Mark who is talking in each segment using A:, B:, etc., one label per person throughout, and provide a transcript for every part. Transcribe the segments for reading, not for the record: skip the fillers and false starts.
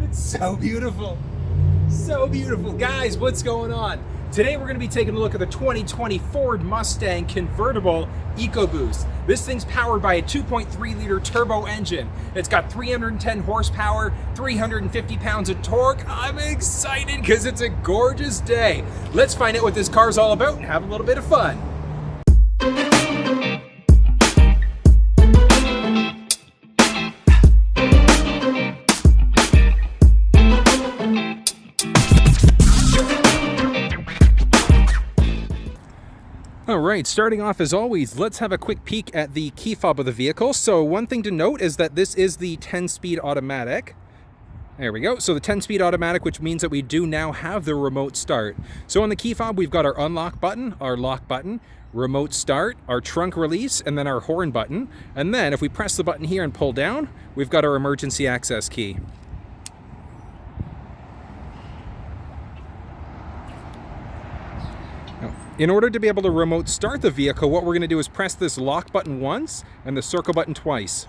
A: It's so beautiful. So beautiful. Guys, what's going on? Today we're going to be taking a look at the 2020 Ford Mustang Convertible EcoBoost. This thing's powered by a 2.3 liter turbo engine. It's got 310 horsepower, 350 pounds of torque. I'm excited because it's a gorgeous day. Let's find out what this car's all about and have a little bit of fun. All right, starting off as always, let's have a quick peek at the key fob of the vehicle. So one thing to note is that this is the 10-speed automatic. There we go. So the 10-speed automatic, which means that we do now have the remote start. So on the key fob, we've got our unlock button, our lock button, remote start, our trunk release, and then our horn button. And then if we press the button here and pull down, we've got our emergency access key. In order to be able to remote start the vehicle, what we're going to do is press this lock button once and the circle button twice.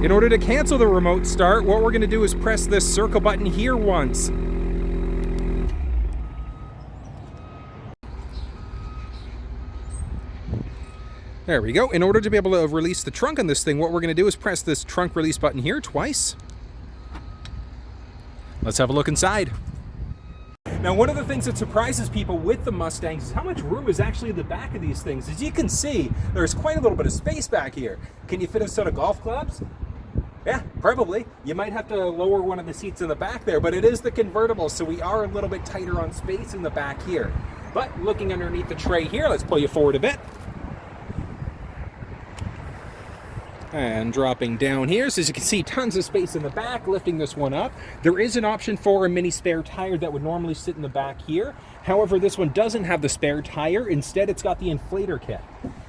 A: In order to cancel the remote start, what we're going to do is press this circle button here once. There we go. In order to be able to release the trunk on this thing, what we're going to do is press this trunk release button here twice. Let's have a look inside. Now, one of the things that surprises people with the Mustangs is how much room is actually in the back of these things. As you can see, there's quite a little bit of space back here. Can you fit a set of golf clubs? Yeah, probably. You might have to lower one of the seats in the back there, but it is the convertible, so we are a little bit tighter on space in the back here. But looking underneath the tray here, let's pull you forward a bit. And dropping down here, so as you can see, tons of space in the back. Lifting this one up, there is an option for a mini spare tire that would normally sit in the back here. However, this one doesn't have the spare tire. Instead, it's got the inflator kit.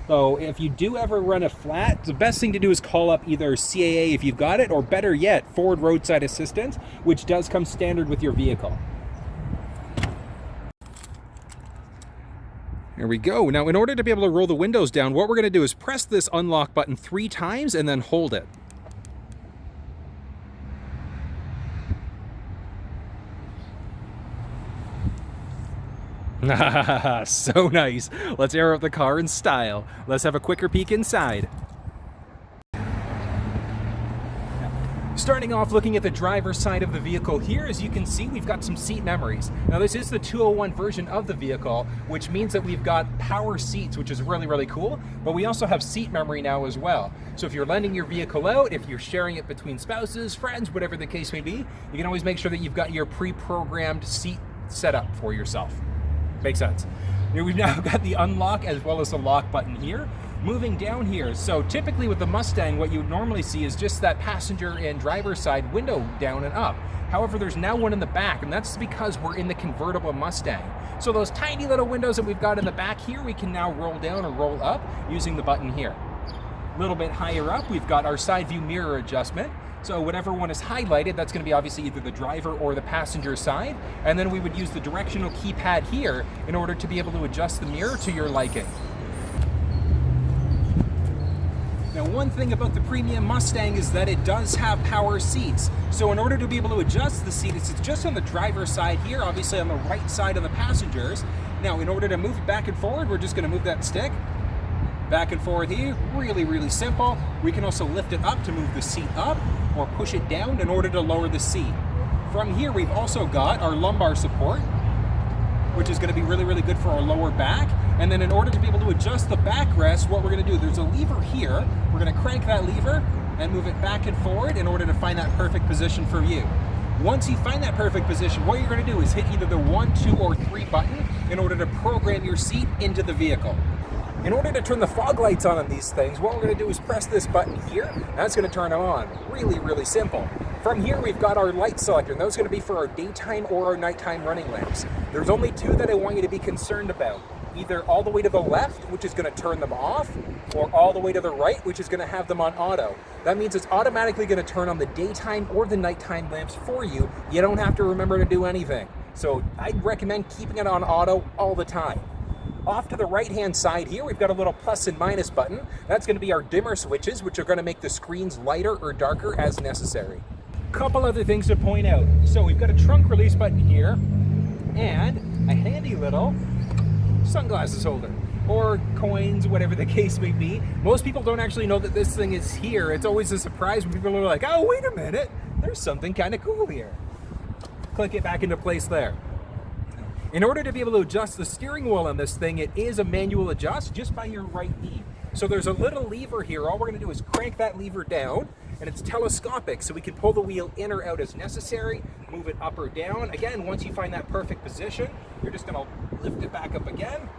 A: So if you do ever run a flat, the best thing to do is call up either CAA if you've got it, or better yet, Ford Roadside Assistance, which does come standard with your vehicle. There we go. Now, in order to be able to roll the windows down, what we're going to do is press this unlock button 3 times and then hold it. So nice. Let's air up the car in style. Let's have a quicker peek inside. Starting off looking at the driver's side of the vehicle here, as you can see, we've got some seat memories. Now, this is the 201 version of the vehicle, which means that we've got power seats, which is really, really cool, but we also have seat memory now as well. So if you're lending your vehicle out, if you're sharing it between spouses, friends, whatever the case may be, you can always make sure that you've got your pre-programmed seat set up for yourself. Makes sense. Here we've now got the unlock as well as the lock button here. Moving down here, so typically with the Mustang, what you would normally see is just that passenger and driver's side window down and up. However, there's now one in the back, and that's because we're in the convertible Mustang. So those tiny little windows that we've got in the back here, we can now roll down or roll up using the button here. A little bit higher up, we've got our side view mirror adjustment. So whatever one is highlighted, that's going to be obviously either the driver or the passenger side. And then we would use the directional keypad here in order to be able to adjust the mirror to your liking. Now, one thing about the Premium Mustang is that it does have power seats. So in order to be able to adjust the seat, it's just on the driver's side here, obviously on the right side of the passengers. Now, in order to move it back and forward, we're just going to move that stick back and forward here. Really, really simple. We can also lift it up to move the seat up or push it down in order to lower the seat. From here, we've also got our lumbar support, which is going to be really, really good for our lower back. And then in order to be able to adjust the backrest, what we're going to do, there's a lever here. We're going to crank that lever and move it back and forward in order to find that perfect position for you. Once you find that perfect position, what you're going to do is hit either the 1, 2, or 3 button in order to program your seat into the vehicle. In order to turn the fog lights on these things, what we're going to do is press this button here. That's going to turn them on. Really, really simple. From here, we've got our light selector, and those are going to be for our daytime or our nighttime running lamps. There's only 2 that I want you to be concerned about. Either all the way to the left, which is going to turn them off, or all the way to the right, which is going to have them on auto. That means it's automatically going to turn on the daytime or the nighttime lamps for you. You don't have to remember to do anything. So I'd recommend keeping it on auto all the time. Off to the right-hand side here, we've got a little plus and minus button. That's going to be our dimmer switches, which are going to make the screens lighter or darker as necessary. Couple other things to point out. So we've got a trunk release button here, and a handy little sunglasses holder, or coins, whatever the case may be. Most people don't actually know that this thing is here. It's always a surprise when people are like, oh, wait a minute, there's something kind of cool here. Click it back into place there. In order to be able to adjust the steering wheel on this thing, it is a manual adjust just by your right knee. So there's a little lever here. All we're going to do is crank that lever down, and it's telescopic, so we can pull the wheel in or out as necessary, move it up or down. Again, once you find that perfect position, you're just going to lift it back up again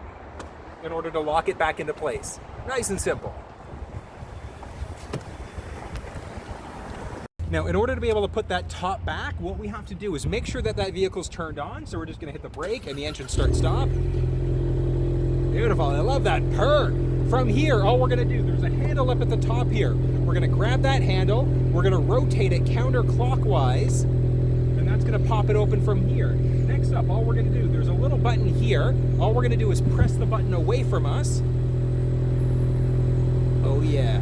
A: in order to lock it back into place. Nice and simple. Now, in order to be able to put that top back, what we have to do is make sure that that vehicle's turned on. So we're just going to hit the brake and the engine start-stop. Beautiful. I love that purr. From here, all we're going to do, there's a handle up at the top here. We're going to grab that handle. We're going to rotate it counterclockwise, and that's going to pop it open from here. Next up, all we're going to do, there's a little button here. All we're going to do is press the button away from us. Oh, yeah.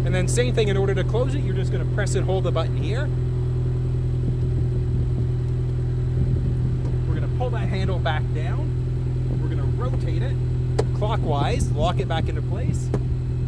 A: And then same thing, in order to close it, you're just going to press and hold the button here. We're going to pull that handle back down. We're going to rotate it clockwise, lock it back into place,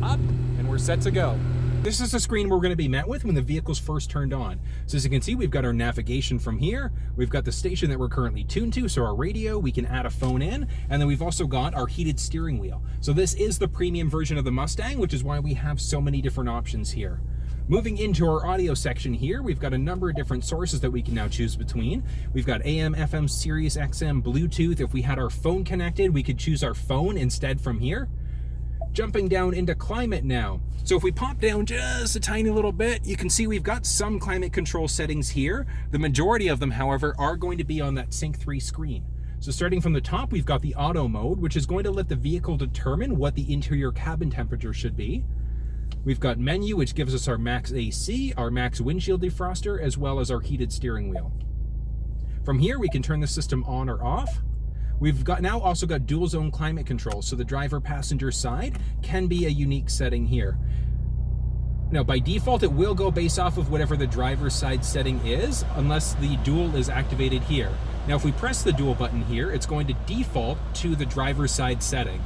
A: up, and we're set to go. This is the screen we're going to be met with when the vehicle's first turned on. So as you can see, we've got our navigation from here. We've got the station that we're currently tuned to, so our radio, we can add a phone in, and then we've also got our heated steering wheel. So this is the premium version of the Mustang, which is why we have so many different options here. Moving into our audio section here, we've got a number of different sources that we can now choose between. We've got AM, FM, Sirius XM, Bluetooth. If we had our phone connected, we could choose our phone instead from here. Jumping down into climate now. So if we pop down just a tiny little bit, you can see we've got some climate control settings here. The majority of them, however, are going to be on that Sync 3 screen. So starting from the top, we've got the auto mode, which is going to let the vehicle determine what the interior cabin temperature should be. We've got menu, which gives us our max AC, our max windshield defroster, as well as our heated steering wheel. From here, we can turn the system on or off. We've got now also got dual zone climate control, so the driver passenger side can be a unique setting here. Now by default, it will go based off of whatever the driver's side setting is, unless the dual is activated here. Now if we press the dual button here, it's going to default to the driver's side setting.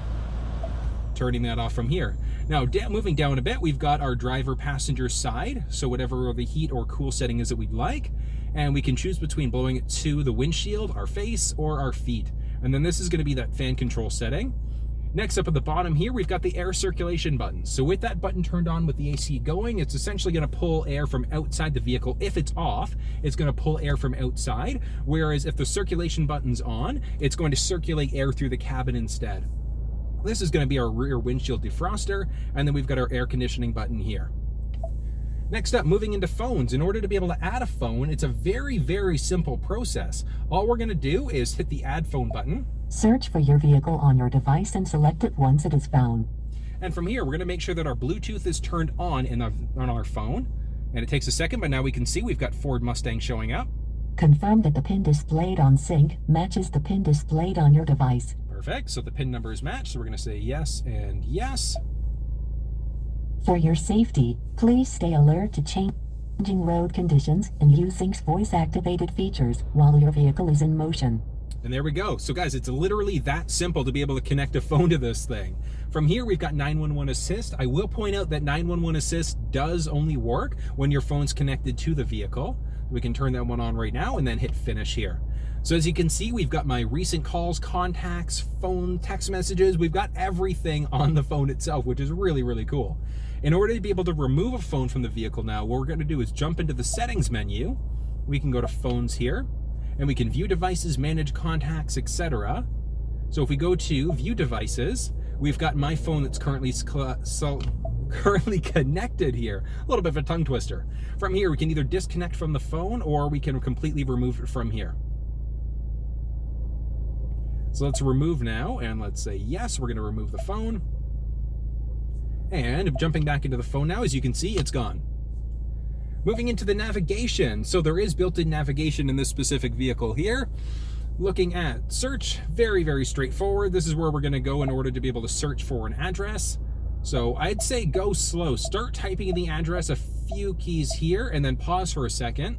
A: Turning that off from here. Now moving down a bit, we've got our driver passenger side, so whatever the heat or cool setting is that we'd like, and we can choose between blowing it to the windshield, our face, or our feet. And then this is going to be that fan control setting. Next up at the bottom here, we've got the air circulation button. So with that button turned on with the AC going, it's essentially going to pull air from outside the vehicle. If it's off, it's going to pull air from outside. Whereas if the circulation button's on, it's going to circulate air through the cabin instead. This is going to be our rear windshield defroster. And then we've got our air conditioning button here. Next up, moving into phones. In order to be able to add a phone, it's a very, very simple process. All we're going to do is hit the add phone button.
B: Search for your vehicle on your device and select it once it is found.
A: And from here, we're going to make sure that our Bluetooth is turned on on our phone. And it takes a second, but now we can see we've got Ford Mustang showing up.
B: Confirm that the pin displayed on sync matches the pin displayed on your device.
A: Perfect. So the pin number is matched. So we're going to say yes and yes.
B: For your safety, please stay alert to changing road conditions and use Sync's voice-activated features while your vehicle is in motion.
A: And there we go. So guys, it's literally that simple to be able to connect a phone to this thing. From here, we've got 911 Assist. I will point out that 911 Assist does only work when your phone's connected to the vehicle. We can turn that one on right now and then hit finish here. So as you can see, we've got my recent calls, contacts, phone, text messages. We've got everything on the phone itself, which is really, really cool. In order to be able to remove a phone from the vehicle now, what we're going to do is jump into the settings menu. We can go to phones here, and we can view devices, manage contacts, etc. So if we go to view devices, we've got my phone that's currently connected here. A little bit of a tongue twister. From here, we can either disconnect from the phone or we can completely remove it from here. So let's remove now, and let's say yes, we're going to remove the phone. And jumping back into the phone now, as you can see, it's gone. Moving into the navigation. So there is built-in navigation in this specific vehicle here. Looking at search, very, very straightforward. This is where we're going to go in order to be able to search for an address. So I'd say go slow. Start typing in the address, a few keys here, and then pause for a second,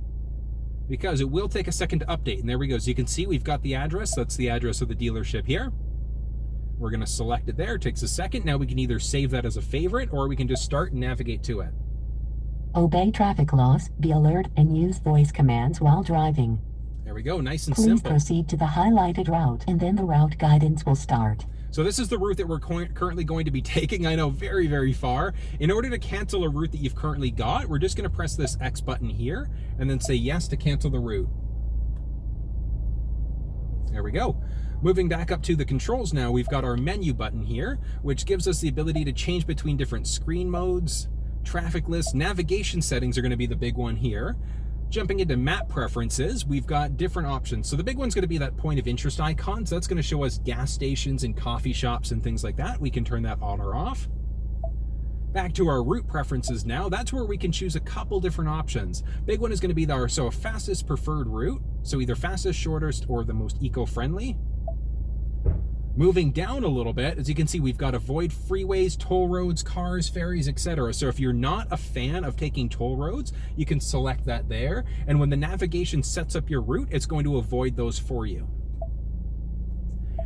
A: because it will take a second to update. And there we go. So you can see we've got the address. That's the address of the dealership here. We're going to select it there. It takes a second. Now we can either save that as a favorite, or we can just start and navigate to it.
B: Obey traffic laws, be alert, and use voice commands while driving.
A: There we go. Nice and
B: Please
A: simple.
B: proceed to the highlighted route, and then the route guidance will start.
A: So this is the route that we're currently going to be taking. I know, very, very far. In order to cancel a route that you've currently got, we're just going to press this X button here and then say yes to cancel the route. There we go. Moving back up to the controls now, we've got our menu button here, which gives us the ability to change between different screen modes, traffic lists, navigation settings are going to be the big one here. Jumping into map preferences, we've got different options. So the big one's going to be that point of interest icon. So that's going to show us gas stations and coffee shops and things like that. We can turn that on or off. Back to our route preferences now. That's where we can choose a couple different options. Big one is going to be our fastest preferred route. So either fastest, shortest, or the most eco-friendly. Moving down a little bit, as you can see, we've got avoid freeways, toll roads, cars, ferries, etc. So if you're not a fan of taking toll roads, you can select that there. And when the navigation sets up your route, it's going to avoid those for you.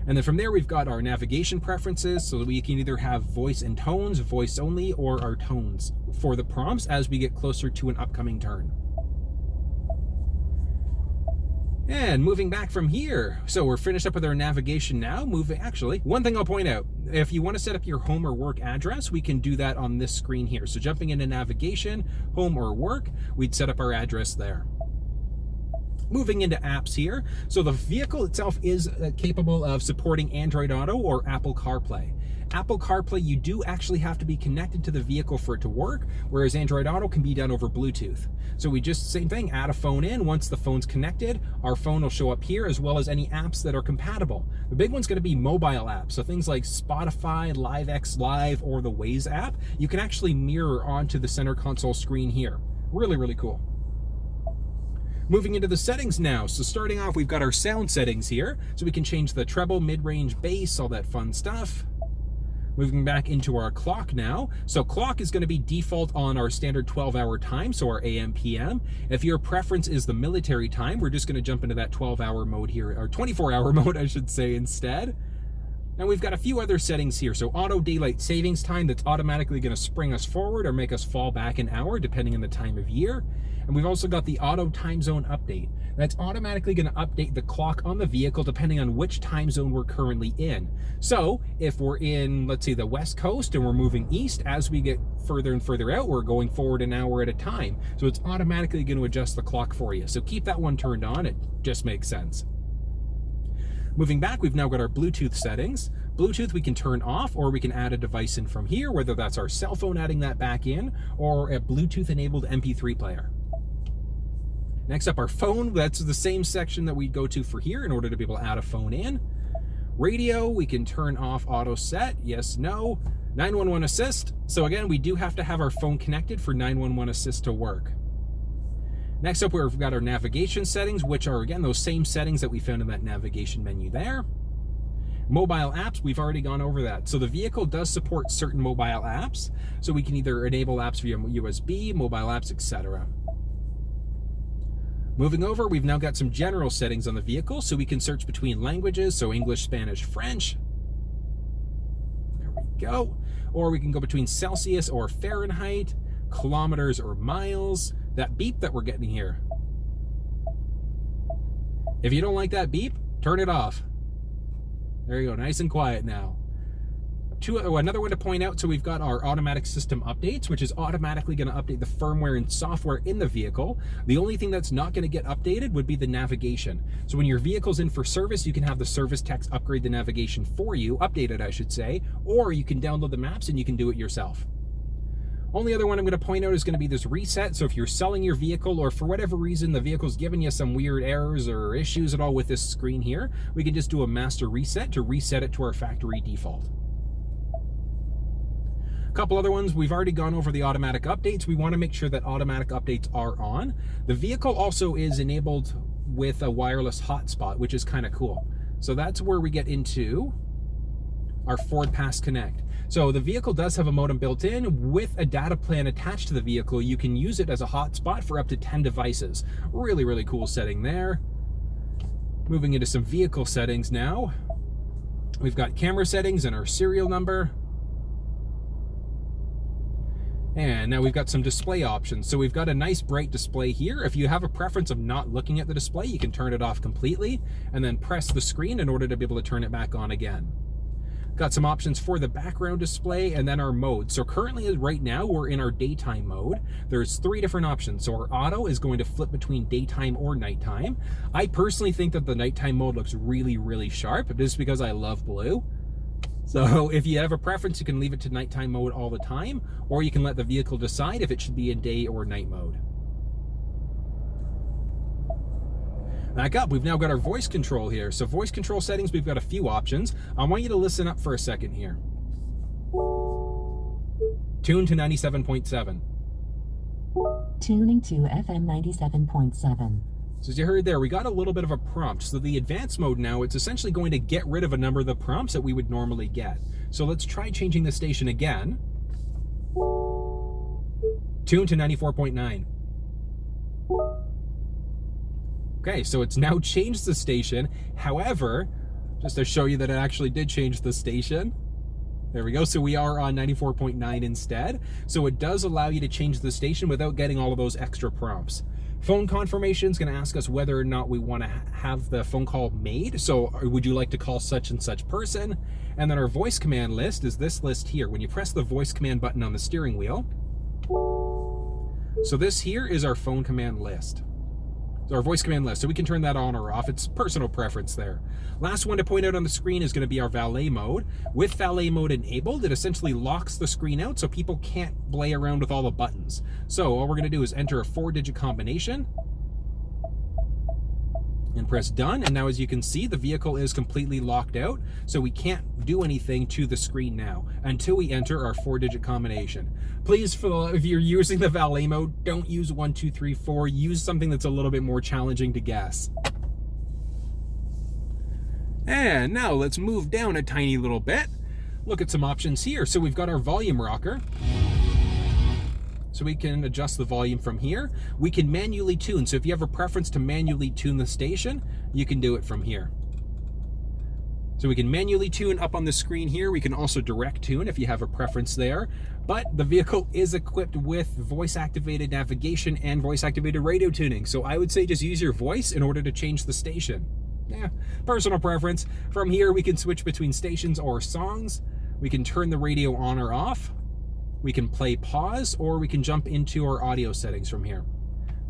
A: And then from there, we've got our navigation preferences. So we can either have voice and tones, voice only, or our tones for the prompts as we get closer to an upcoming turn. And moving back from here, so we're finished up with our navigation now. Actually, one thing I'll point out, if you want to set up your home or work address, we can do that on this screen here. So jumping into navigation, home or work, we'd set up our address there. Moving into apps here, so the vehicle itself is capable of supporting Android Auto or Apple CarPlay. Apple CarPlay, you do actually have to be connected to the vehicle for it to work, whereas Android Auto can be done over Bluetooth. So we just, same thing, add a phone in. Once the phone's connected, our phone will show up here, as well as any apps that are compatible. The big one's going to be mobile apps, so things like Spotify, LiveX Live, or the Waze app, you can actually mirror onto the center console screen here. Really, really cool. Moving into the settings now. So starting off, we've got our sound settings here. So we can change the treble, mid-range, bass, all that fun stuff. Moving back into our clock now. So clock is going to be default on our standard 12-hour time, so our AM, PM. If your preference is the military time, we're just going to jump into that 12-hour mode here, or 24-hour mode, I should say, instead. And we've got a few other settings here. So auto daylight savings time, that's automatically going to spring us forward or make us fall back an hour, depending on the time of year. And we've also got the auto time zone update. That's automatically going to update the clock on the vehicle depending on which time zone we're currently in. So if we're in, let's say, the West Coast and we're moving east, as we get further and further out, we're going forward an hour at a time. So it's automatically going to adjust the clock for you. So keep that one turned on. It just makes sense. Moving back, we've now got our Bluetooth settings. Bluetooth we can turn off, or we can add a device in from here, whether that's our cell phone adding that back in, or a Bluetooth-enabled MP3 player. Next up, our phone. That's the same section that we go to for here in order to be able to add a phone in. Radio, we can turn off auto set, yes, no. 911 assist. So again, we do have to have our phone connected for 911 assist to work. Next up, we've got our navigation settings, which are, again, those same settings that we found in that navigation menu there. Mobile apps, we've already gone over that. So the vehicle does support certain mobile apps. So we can either enable apps via USB, mobile apps, etc. Moving over, we've now got some general settings on the vehicle, so we can search between languages, so English, Spanish, French. There we go. Or we can go between Celsius or Fahrenheit, kilometers or miles. That beep that we're getting here. If you don't like that beep, turn it off. There you go, nice and quiet now. Another one to point out, so we've got our automatic system updates, which is automatically going to update the firmware and software in the vehicle. The only thing that's not going to get updated would be the navigation. So when your vehicle's in for service, you can have the service techs upgrade the navigation for you, update it I should say, or you can download the maps and you can do it yourself. Only other one I'm going to point out is going to be this reset. So if you're selling your vehicle, or for whatever reason the vehicle's giving you some weird errors or issues at all with this screen here, we can just do a master reset to reset it to our factory default. couple other ones, we've already gone over the automatic updates. We want to make sure that automatic updates are on. The vehicle also is enabled with a wireless hotspot, which is kind of cool. So that's where we get into our Ford Pass Connect. So the vehicle does have a modem built in. With a data plan attached to the vehicle, you can use it as a hotspot for up to 10 devices. Really, really cool setting there. Moving into some vehicle settings now. We've got camera settings and our serial number. And now we've got some display options. So we've got a nice bright display here. If you have a preference of not looking at the display, you can turn it off completely and then press the screen in order to be able to turn it back on again. Got some options for the background display and then our mode. So currently, right now, we're in our daytime mode. There's 3 different options. So our auto is going to flip between daytime or nighttime. I personally think that the nighttime mode looks really, really sharp, just because I love blue. So if you have a preference, you can leave it to nighttime mode all the time, or you can let the vehicle decide if it should be in day or night mode. Back up, we've now got our voice control here. So voice control settings, we've got a few options. I want you to listen up for a second here. Tune to 97.7.
B: Tuning to FM 97.7.
A: So as you heard there, we got a little bit of a prompt. So the advanced mode now, it's essentially going to get rid of a number of the prompts that we would normally get. So let's try changing the station again. Tune to 94.9. Okay, so it's now changed the station. However, just to show you that it actually did change the station. There we go. So we are on 94.9 instead. So it does allow you to change the station without getting all of those extra prompts. Phone confirmation is going to ask us whether or not we want to have the phone call made. So would you like to call such and such person? And then our voice command list is this list here. When you press the voice command button on the steering wheel. So this here is our phone command list. So our voice command list. So we can turn that on or off. It's personal preference there. Last one to point out on the screen is going to be our Valet Mode. With Valet Mode enabled, it essentially locks the screen out so people can't play around with all the buttons. So all we're going to do is enter a 4-digit combination and press done. And now, as you can see, the vehicle is completely locked out. So we can't do anything to the screen now until we enter our 4-digit combination. Please, if you're using the Valet Mode, don't use 1, 2, 3, 4. Use something that's a little bit more challenging to guess. And now let's move down a tiny little bit. Look at some options here. So we've got our volume rocker. So we can adjust the volume from here. We can manually tune. So if you have a preference to manually tune the station, you can do it from here. So we can manually tune up on the screen here. We can also direct tune if you have a preference there. But the vehicle is equipped with voice-activated navigation and voice-activated radio tuning. So I would say just use your voice in order to change the station. Yeah, personal preference. From here, we can switch between stations or songs. We can turn the radio on or off. We can play pause, or we can jump into our audio settings from here.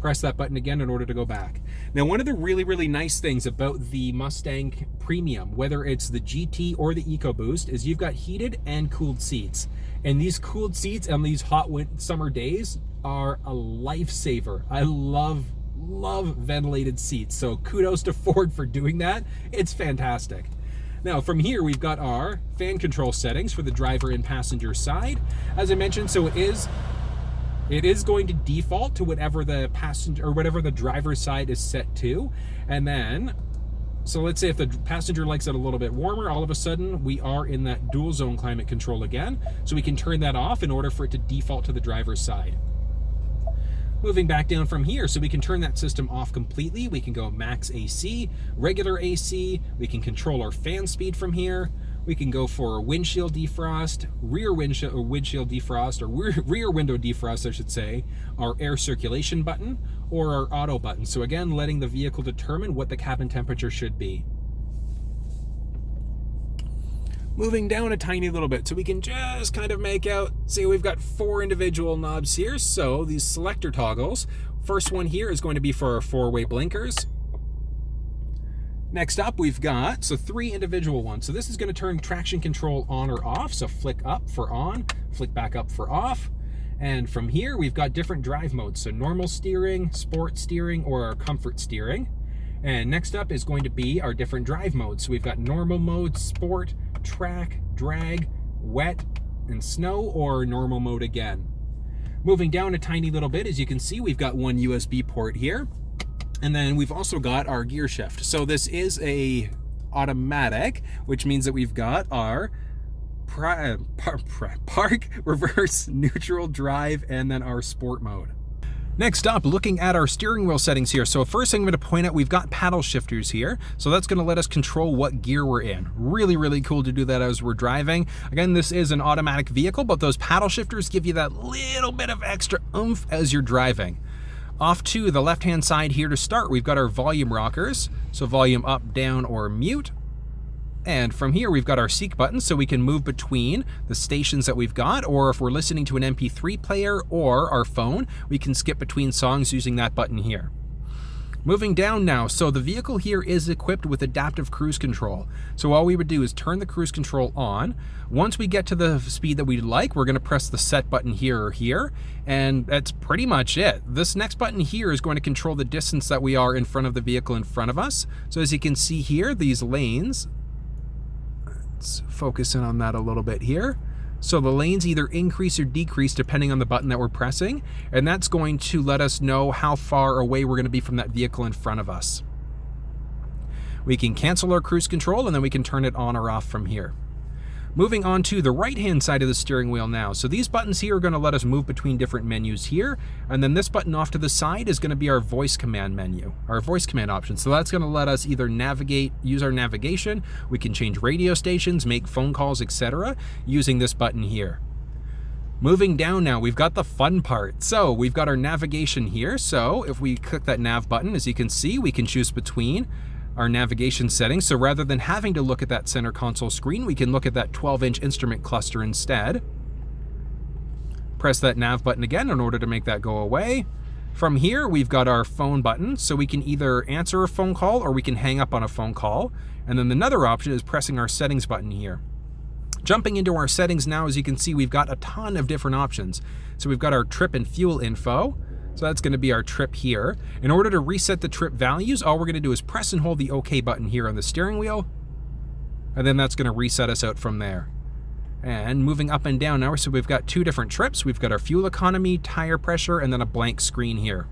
A: Press that button again in order to go back. Now, one of the really, really nice things about the Mustang Premium, whether it's the GT or the EcoBoost, is you've got heated and cooled seats. And these cooled seats on these hot summer days are a lifesaver. I love ventilated seats. So kudos to Ford for doing that. It's fantastic. Now from here, we've got our fan control settings for the driver and passenger side. As I mentioned, so it is going to default to whatever the passenger or whatever the driver's side is set to. And then, so let's say if the passenger likes it a little bit warmer, all of a sudden we are in that dual zone climate control again. So we can turn that off in order for it to default to the driver's side. Moving back down from here, so we can turn that system off completely. We can go max AC, regular AC. We can control our fan speed from here. We can go for windshield defrost, rear windshield defrost, or rear window defrost, I should say, our air circulation button, or our auto button. So again, letting the vehicle determine what the cabin temperature should be. Moving down a tiny little bit so we can just kind of make out, see, we've got 4 individual knobs here. So these selector toggles, first one here is going to be for our 4-way blinkers. Next up, we've got, 3 individual ones. So this is going to turn traction control on or off. So flick up for on, flick back up for off. And from here, we've got different drive modes. So normal steering, sport steering, or our comfort steering. And next up is going to be our different drive modes. So we've got normal mode, sport, track, drag, wet, in snow or normal mode again. Moving down a tiny little bit, as you can see, we've got one USB port here. And then we've also got our gear shift. So this is a automatic, which means that we've got our park, reverse, neutral, drive, and then our sport mode. Next up, looking at our steering wheel settings here. So first thing I'm going to point out, we've got paddle shifters here. So that's going to let us control what gear we're in. Really, really cool to do that as we're driving. Again, this is an automatic vehicle, but those paddle shifters give you that little bit of extra oomph as you're driving. Off to the left-hand side here to start, we've got our volume rockers. So volume up, down, or mute. And from here, we've got our seek button, so we can move between the stations that we've got, or if we're listening to an MP3 player or our phone, we can skip between songs using that button here. Moving down now, so the vehicle here is equipped with adaptive cruise control. So all we would do is turn the cruise control on. Once we get to the speed that we'd like, we're gonna press the set button here or here, and that's pretty much it. This next button here is going to control the distance that we are in front of the vehicle in front of us. So as you can see here, these lanes, let's focus in on that a little bit here. So the lanes either increase or decrease depending on the button that we're pressing, and that's going to let us know how far away we're going to be from that vehicle in front of us. We can cancel our cruise control and then we can turn it on or off from here. Moving on to the right-hand side of the steering wheel now. So these buttons here are going to let us move between different menus here. And then this button off to the side is going to be our voice command menu, our voice command option. So that's going to let us either navigate, use our navigation. We can change radio stations, make phone calls, etc. using this button here. Moving down now, we've got the fun part. So we've got our navigation here. So if we click that nav button, as you can see, we can choose between our navigation settings. So rather than having to look at that center console screen, we can look at that 12-inch instrument cluster instead. Press that nav button again in order to make that go away. From here, we've got our phone button, so we can either answer a phone call or we can hang up on a phone call. And then another option is pressing our settings button here. Jumping into our settings now, as you can see, we've got a ton of different options. So we've got our trip and fuel info. So that's going to be our trip here. In order to reset the trip values, all we're going to do is press and hold the OK button here on the steering wheel. And then that's going to reset us out from there. And moving up and down now, so we've got two different trips. We've got our fuel economy, tire pressure, and then a blank screen here.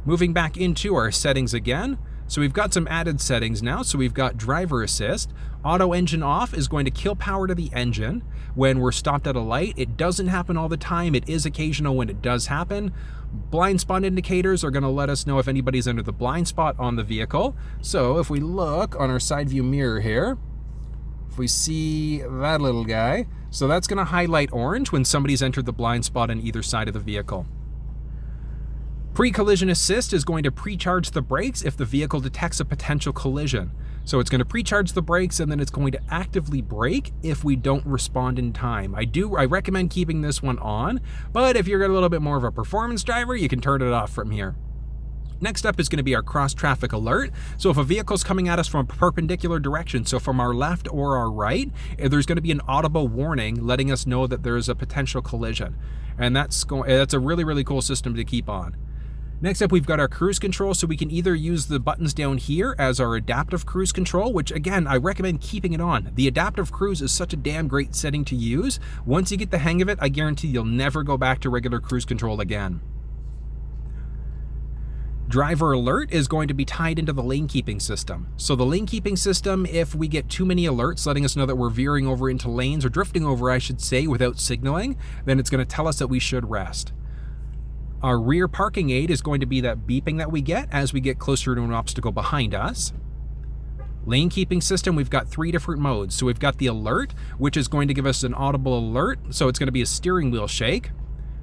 A: Moving back into our settings again. So we've got some added settings now. So we've got driver assist. Auto engine off is going to kill power to the engine when we're stopped at a light. It doesn't happen all the time. It is occasional when it does happen. Blind spot indicators are going to let us know if anybody's under the blind spot on the vehicle. So if we look on our side view mirror here, if we see that little guy, so that's going to highlight orange when somebody's entered the blind spot on either side of the vehicle. Pre-collision assist is going to pre-charge the brakes if the vehicle detects a potential collision. So it's going to pre-charge the brakes and then it's going to actively brake if we don't respond in time. I recommend keeping this one on, but if you're a little bit more of a performance driver, you can turn it off from here. Next up is going to be our cross-traffic alert. So if a vehicle's coming at us from a perpendicular direction, so from our left or our right, there's going to be an audible warning letting us know that there is a potential collision. And that's a really, really cool system to keep on. Next up, we've got our cruise control, so we can either use the buttons down here as our adaptive cruise control, which again, I recommend keeping it on. The adaptive cruise is such a damn great setting to use. Once you get the hang of it, I guarantee you'll never go back to regular cruise control again. Driver alert is going to be tied into the lane keeping system. So the lane keeping system, if we get too many alerts letting us know that we're veering over into lanes, or drifting over, I should say, without signaling, then it's going to tell us that we should rest. Our rear parking aid is going to be that beeping that we get as we get closer to an obstacle behind us. Lane keeping system, we've got three different modes. So we've got the alert, which is going to give us an audible alert. So it's going to be a steering wheel shake.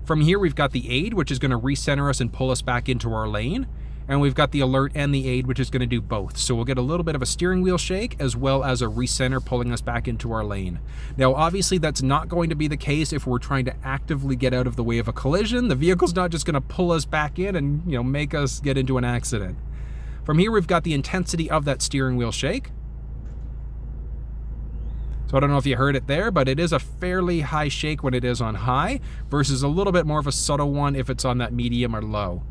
A: From here, we've got the aid, which is going to recenter us and pull us back into our lane. And we've got the alert and the aid, which is going to do both. So we'll get a little bit of a steering wheel shake as well as a recenter pulling us back into our lane. Now, obviously, that's not going to be the case if we're trying to actively get out of the way of a collision. The vehicle's not just going to pull us back in and, make us get into an accident. From here, we've got the intensity of that steering wheel shake. So I don't know if you heard it there, but it is a fairly high shake when it is on high versus a little bit more of a subtle one if it's on that medium or low.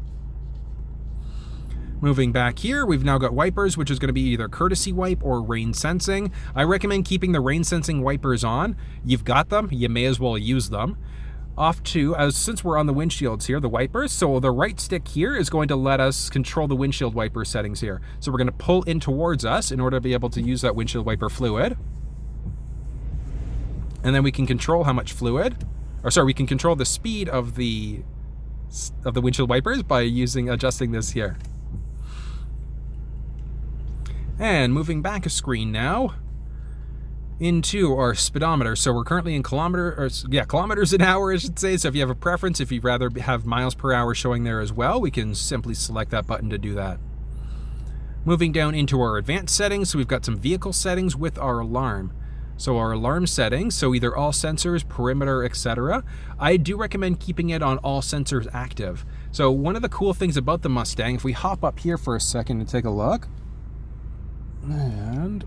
A: Moving back here, we've now got wipers, which is going to be either courtesy wipe or rain sensing. I recommend keeping the rain sensing wipers on. You've got them, you may as well use them. Off to, since we're on the windshields here, the wipers, so the right stick here is going to let us control the windshield wiper settings here. So we're going to pull in towards us in order to be able to use that windshield wiper fluid. And then we can control how much fluid, we can control the speed of the windshield wipers by adjusting this here. And moving back a screen now into our speedometer. So we're currently in kilometers an hour, I should say. So if you have a preference, if you'd rather have miles per hour showing there as well, we can simply select that button to do that. Moving down into our advanced settings, so we've got some vehicle settings with our alarm. So our alarm settings, so either all sensors, perimeter, etc. I do recommend keeping it on all sensors active. So one of the cool things about the Mustang, if we hop up here for a second and take a look, and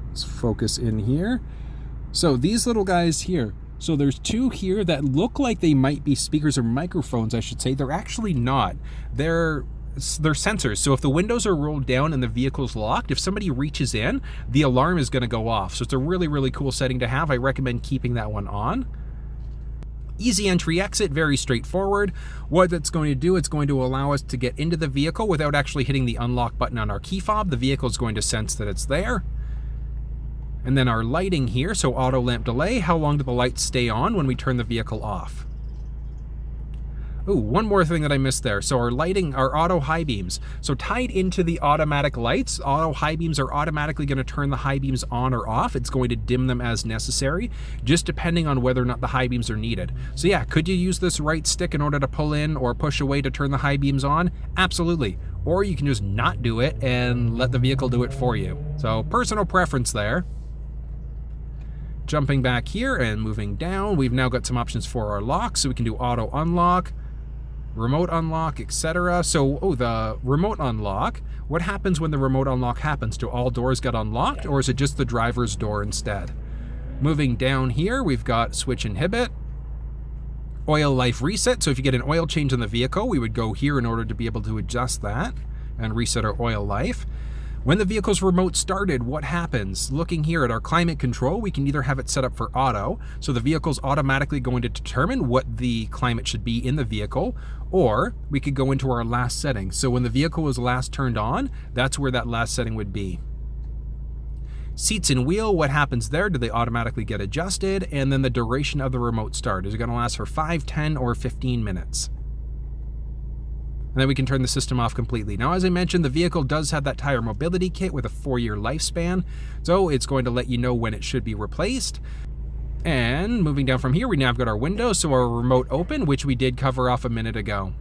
A: let's focus in here. So these little guys here, so there's two here that look like they might be speakers or microphones, I should say. They're actually not. They're sensors. So if the windows are rolled down and the vehicle's locked, if somebody reaches in, the alarm is going to go off. So it's a really, really cool setting to have. I recommend keeping that one on. Easy entry exit, very straightforward. What that's going to do, it's going to allow us to get into the vehicle without actually hitting the unlock button on our key fob. The vehicle is going to sense that it's there. And then our lighting here, so auto lamp delay, how long do the lights stay on when we turn the vehicle off? Oh, one more thing that I missed there. So our lighting, our auto high beams. So tied into the automatic lights, auto high beams are automatically going to turn the high beams on or off. It's going to dim them as necessary, just depending on whether or not the high beams are needed. So yeah, could you use this right stick in order to pull in or push away to turn the high beams on? Absolutely. Or you can just not do it and let the vehicle do it for you. So personal preference there. Jumping back here and moving down, we've now got some options for our lock. So we can do auto unlock, remote unlock, etc. So, the remote unlock, what happens when the remote unlock happens? Do all doors get unlocked, or is it just the driver's door instead? Moving down here, we've got switch inhibit, oil life reset. So if you get an oil change in the vehicle, we would go here in order to be able to adjust that and reset our oil life. When the vehicle's remote started, what happens? Looking here at our climate control, we can either have it set up for auto, so the vehicle's automatically going to determine what the climate should be in the vehicle, or we could go into our last setting. So when the vehicle was last turned on, that's where that last setting would be. Seats and wheel, what happens there? Do they automatically get adjusted? And then the duration of the remote start. Is it going to last for 5, 10, or 15 minutes? And then we can turn the system off completely. Now, as I mentioned, the vehicle does have that tire mobility kit with a 4-year lifespan, so it's going to let you know when it should be replaced. And moving down from here, we now have got our windows, so our remote open, which we did cover off a minute ago.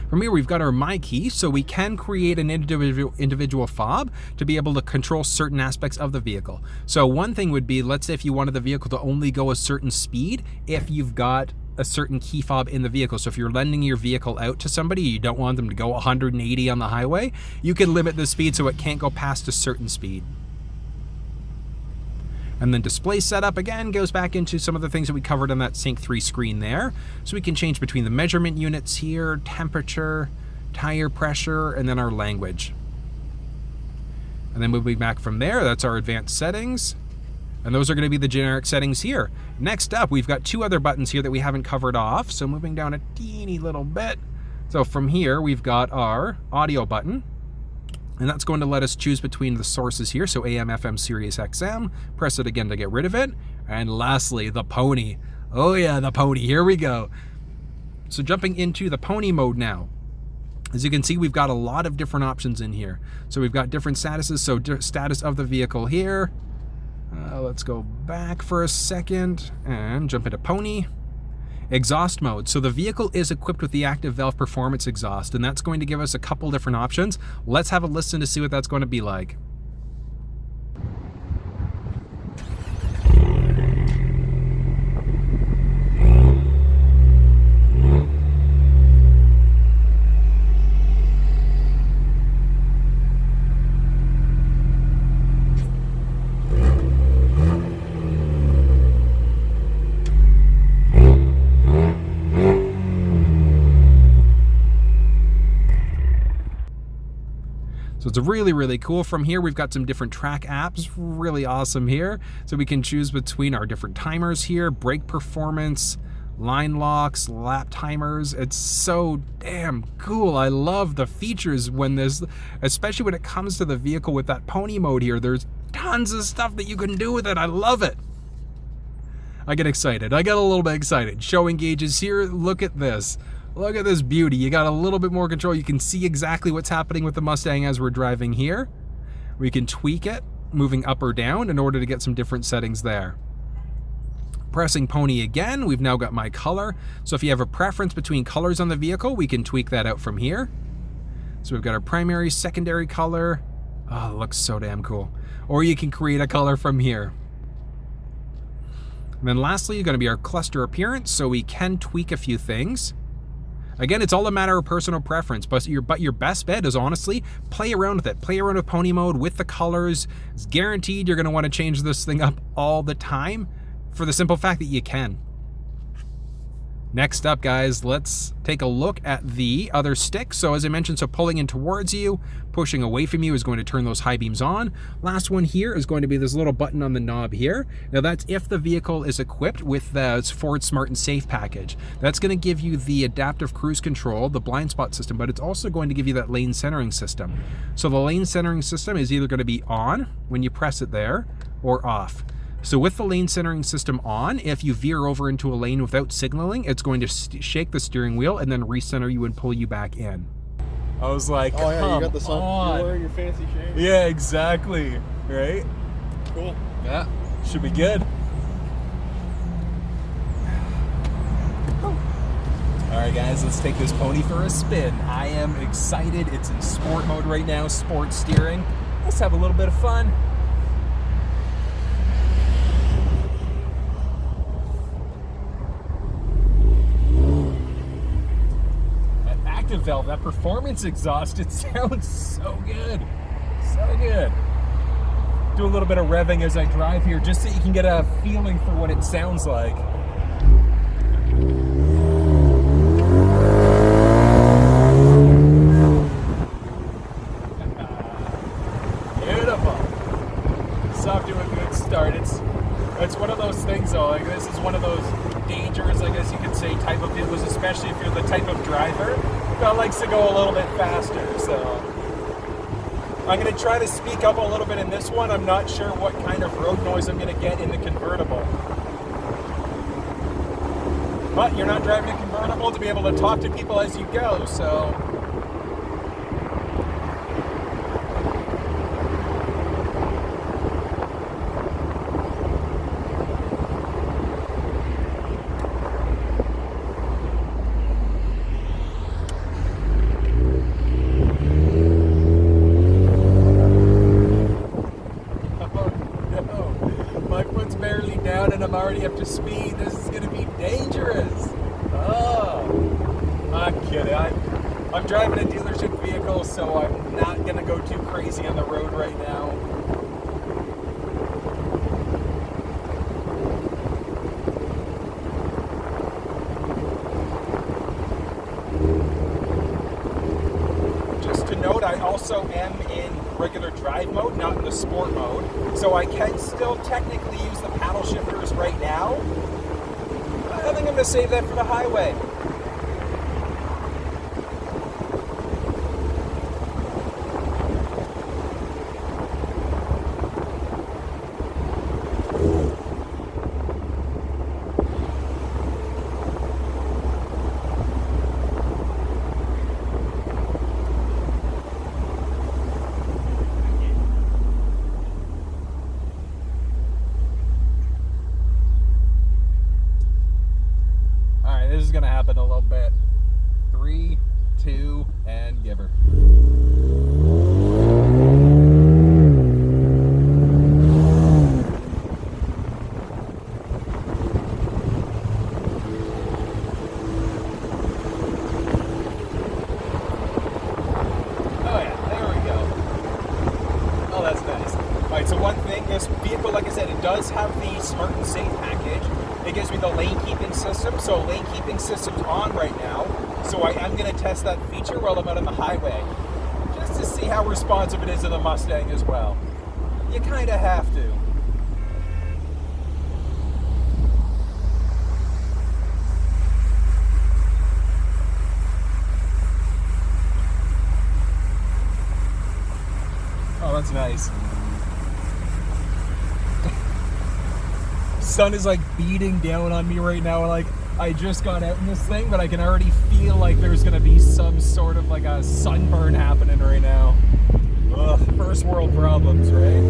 A: From here, we've got our My Key, so we can create an individual fob to be able to control certain aspects of the vehicle. So one thing would be, let's say if you wanted the vehicle to only go a certain speed, if you've got a certain key fob in the vehicle. So if you're lending your vehicle out to somebody, you don't want them to go 180 on the highway, you can limit the speed so it can't go past a certain speed. And then display setup, again, goes back into some of the things that we covered on that Sync 3 screen there. So we can change between the measurement units here, temperature, tire pressure, and then our language. And then moving back from there, that's our advanced settings. And those are going to be the generic settings here. Next up, we've got 2 other buttons here that we haven't covered off. So moving down a teeny little bit. So from here, we've got our audio button. And that's going to let us choose between the sources here. So AM, FM, Sirius XM. Press it again to get rid of it. And lastly, the pony. Oh yeah, the pony. Here we go. So jumping into the pony mode now. As you can see, we've got a lot of different options in here. So we've got different statuses. So status of the vehicle here. Let's go back for a second and jump into pony. Exhaust mode. So the vehicle is equipped with the active valve performance exhaust, and that's going to give us a couple different options. Let's have a listen to see what that's going to be like. So it's really, really cool. From here, we've got some different track apps, really awesome here. So we can choose between our different timers here, brake performance, line locks, lap timers. It's so damn cool. I love the features when this, especially when it comes to the vehicle with that pony mode here. There's tons of stuff that you can do with it. I love it. I get excited. I get a little bit excited. Showing gauges here. Look at this. Look at this beauty. You got a little bit more control. You can see exactly what's happening with the Mustang as we're driving here. We can tweak it, moving up or down in order to get some different settings there. Pressing pony again, we've now got my color. So if you have a preference between colors on the vehicle, we can tweak that out from here. So we've got our primary, secondary color. Oh, it looks so damn cool. Or you can create a color from here. And then lastly, going to be our cluster appearance. So we can tweak a few things. Again, it's all a matter of personal preference, but your best bet is honestly play around with it. Play around with pony mode, with the colors. It's guaranteed you're going to want to change this thing up all the time for the simple fact that you can. Next up, guys, let's take a look at the other stick. So as I mentioned, so pulling in towards you, pushing away from you is going to turn those high beams on. Last one here is going to be this little button on the knob here. Now that's if the vehicle is equipped with the Ford Smart and Safe package. That's going to give you the adaptive cruise control, the blind spot system, but it's also going to give you that lane centering system. So the lane centering system is either going to be on when you press it there or off. So with the lane centering system on, if you veer over into a lane without signaling, it's going to shake the steering wheel and then recenter you and pull you back in. I was like,
C: oh yeah, you got the sun.
A: On.
C: You're wearing your fancy shades.
A: Yeah, exactly. Right?
C: Cool.
A: Yeah, should be good. All right, guys, let's take this pony for a spin. I am excited. It's in sport mode right now, sport steering. Let's have a little bit of fun. Valve, that performance exhaust, it sounds so good. So good. Do a little bit of revving as I drive here just so you can get a feeling for what it sounds like. Beautiful. It's off to a good start. It's one of those things though, like this is one of those dangerous, I guess you could say, type of vehicles, especially if you're the type of driver that likes to go a little bit faster. So I'm going to try to speak up a little bit in this one. I'm not sure what kind of road noise I'm going to get in the convertible. But you're not driving a convertible to be able to talk to people as you go, so I'm already up to speed. This is going to be dangerous. Oh, I'm kidding. I'm driving a dealership vehicle, so I'm not going to go too crazy on the road right now. Just to note, I also am in regular drive mode, not in the sport mode, so I can still technically use the paddle shifters right now. I think I'm going to save that for the highway. This is going to happen a little bit. 3, 2, and give her. Oh yeah, there we go. Oh, that's nice. Alright, so one thing, this vehicle, like I said, it does have the Smart and Safe package. It gives me the lane keeping system, so lane keeping system's on right now. So I am going to test that feature while I'm out on the highway, just to see how responsive it is in the Mustang as well. You kind of have to. Oh, that's nice. Sun is like beating down on me right now. Like, I just got out in this thing, but I can already feel like there's gonna be some sort of like a sunburn happening right now. Ugh, first world problems, right?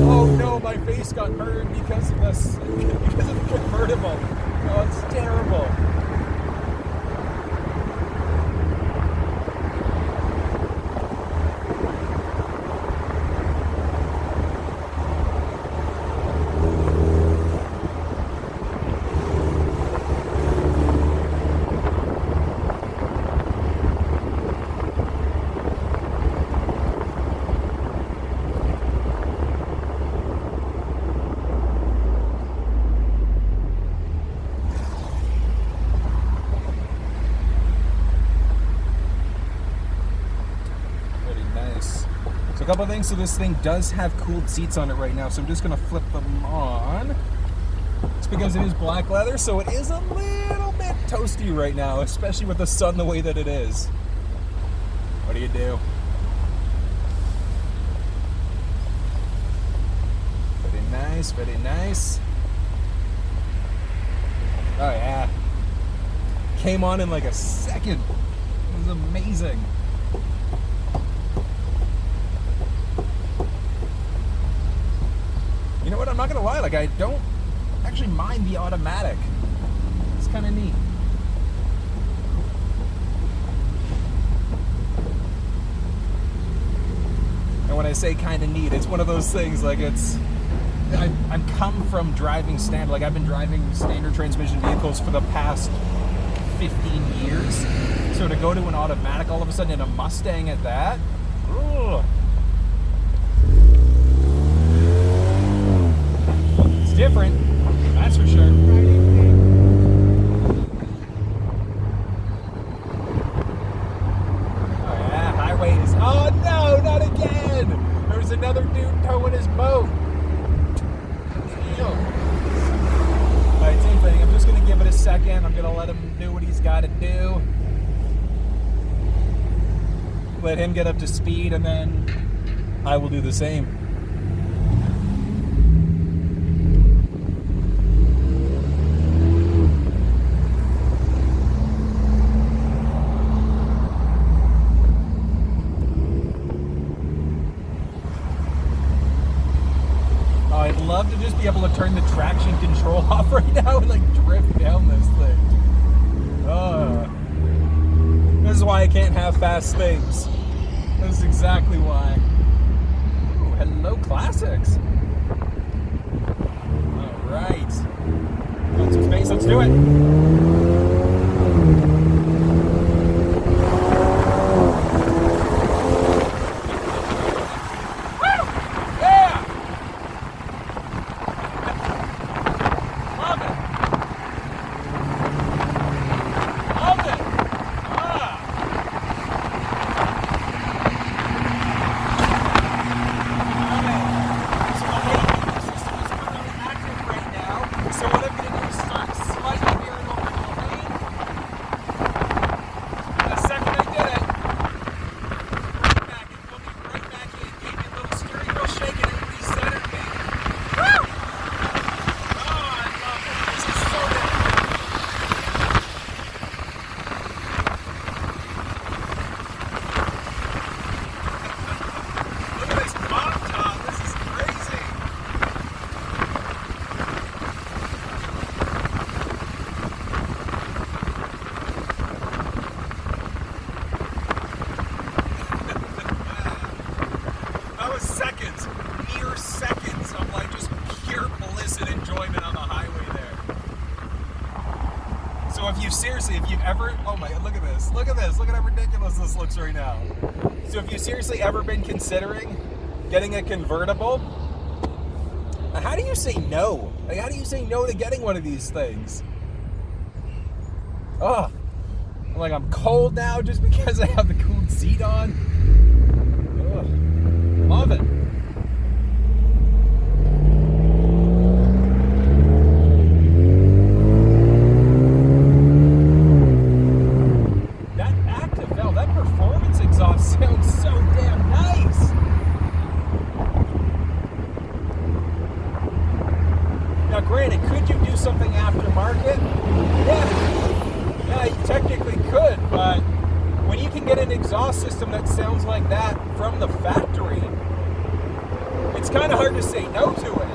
A: Oh no, my face got burned because of this, because of the convertible. Oh, it's terrible. A couple of things. So this thing does have cooled seats on it right now, so I'm just gonna flip them on. It's because it is black leather, so it is a little bit toasty right now, especially with the sun the way that it is. What do you do? Very nice, very nice. Oh yeah. Came on in like a second. It was amazing. You know what, I'm not gonna lie, like I don't actually mind the automatic. It's kind of neat. And when I say kind of neat, it's one of those things, like I've come from driving standard, like I've been driving standard transmission vehicles for the past 15 years. So to go to an automatic all of a sudden in a Mustang at that, ugh. Different, that's for sure. Oh yeah, highways. Oh no, not again! There's another dude towing his boat. Damn. Alright, same thing. I'm just gonna give it a second. I'm gonna let him do what he's gotta do. Let him get up to speed, and then I will do the same. I'd love to just be able to turn the traction control off right now and like drift down this thing. This is why I can't have fast things. This is exactly why. Ooh, hello classics. Alright. Got some space, let's do it. Seriously, if you've ever, oh my, look at this, look at how ridiculous this looks right now. So if you've seriously ever been considering getting a convertible, how do you say no? Like, how do you say no to getting one of these things? Oh, Like I'm cold now just because I have the cooled seat on. Ugh. Love it. That active valve, that performance exhaust sounds so damn nice. Now granted, could you do something aftermarket? Yeah, you technically could, but when you can get an exhaust system that sounds like that from the factory, it's kind of hard to say no to it.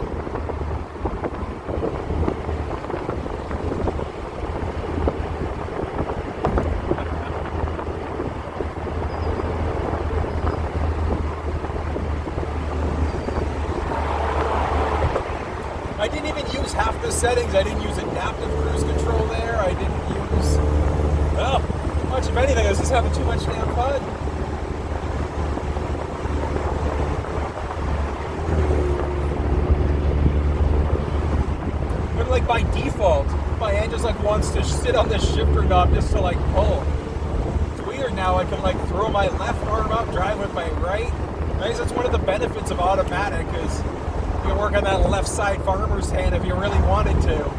A: I didn't even use half the settings. I didn't use adaptive cruise control there. I didn't use, well, much of anything. I was just having too much damn fun. But like by default, my hand just like wants to sit on the shifter knob just to like pull. It's weird now. I can like throw my left arm up, drive with my right. I guess that's one of the benefits of automatic is you can work on that left side farmer's hand if you really wanted to.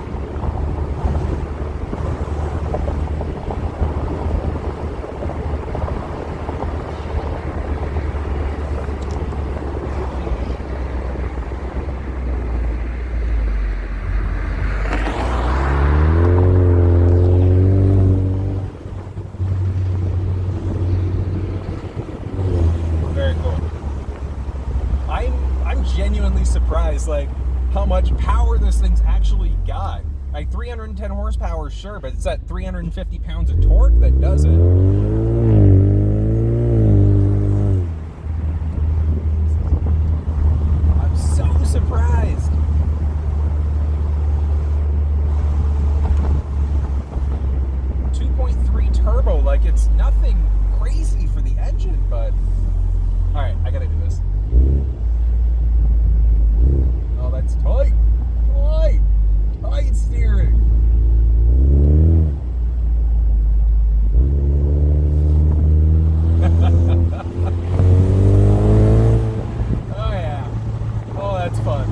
A: Very cool. I'm genuinely surprised, like, how much power this thing's actually got. Like, 310 horsepower, sure, but it's that 350 pounds of torque that does it. I'm so surprised. Turbo, like it's nothing crazy for the engine, but all right, I gotta do this. Oh, that's tight, tight steering. Oh yeah, oh that's fun.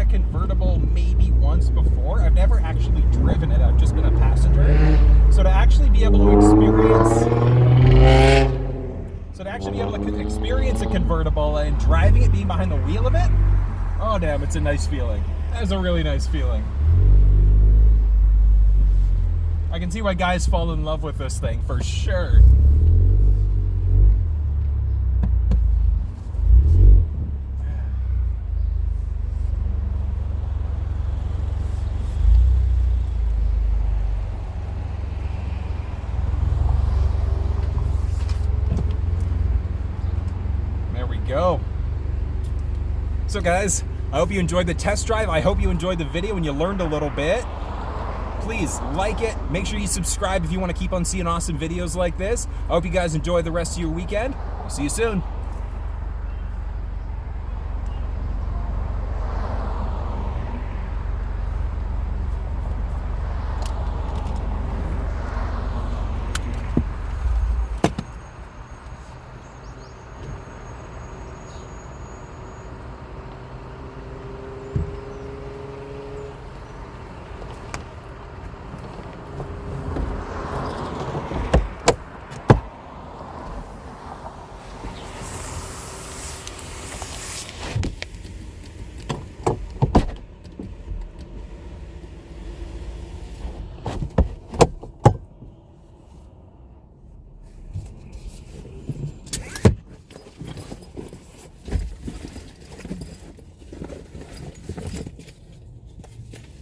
A: Convertible maybe once before. I've never actually driven it. I've just been a passenger. So to actually be able to experience a convertible and driving it, being behind the wheel of it, oh damn, it's a nice feeling. That's a really nice feeling. I can see why guys fall in love with this thing for sure. Go. So guys, I hope you enjoyed the test drive. I hope you enjoyed the video and you learned a little bit. Please like it. Make sure you subscribe if you want to keep on seeing awesome videos like this. I hope you guys enjoy the rest of your weekend. I'll see you soon.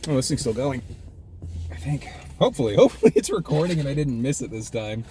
A: Oh, this thing's still going. I think. Hopefully it's recording and I didn't miss it this time.